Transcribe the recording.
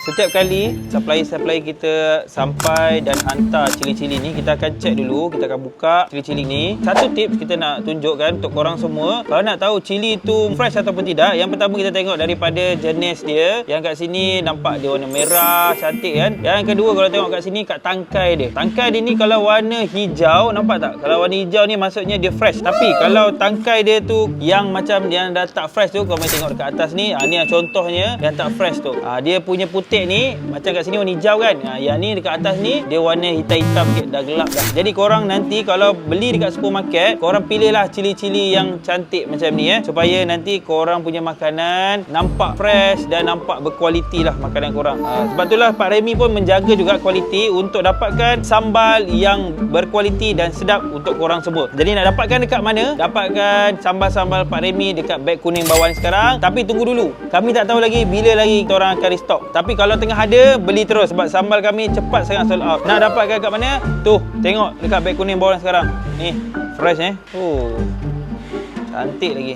Setiap kali supplier kita sampai dan hantar cili-cili ni, kita akan check dulu, kita akan buka cili-cili ni. Satu tips kita nak tunjukkan untuk korang semua, kalau nak tahu cili tu fresh ataupun tidak, yang pertama kita tengok daripada jenis dia. Yang kat sini nampak dia warna merah, cantik kan. Yang kedua, kalau tengok kat sini kat tangkai dia. Tangkai dia ni kalau warna hijau, nampak tak? Kalau warna hijau ni maksudnya dia fresh. Tapi kalau tangkai dia tu yang macam yang dah tak fresh tu, kau boleh tengok dekat atas ni. Ni contohnya yang tak fresh tu. Dia punya putih ni macam kat sini warna hijau kan. Yang ni dekat atas ni dia warna hitam-hitam sikit, dah gelap dah. Jadi korang nanti kalau beli dekat supermarket, korang pilihlah cili-cili yang cantik macam ni supaya nanti korang punya makanan nampak fresh dan nampak berkualiti lah makanan korang. Sebab itulah Pak Remy pun menjaga juga kualiti untuk dapatkan sambal yang berkualiti dan sedap untuk korang semua. Jadi nak dapatkan dekat mana? Dapatkan sambal-sambal Pak Remy dekat beg kuning bawah ni sekarang. Tapi tunggu dulu, kami tak tahu lagi bila lagi kita orang akan restock. Tapi kalau tengah ada, beli terus sebab sambal kami cepat sangat sold out. Nak dapatkan kat mana? Tuh, tengok dekat beg kuning bawah ni sekarang. Ni, fresh cantik lagi.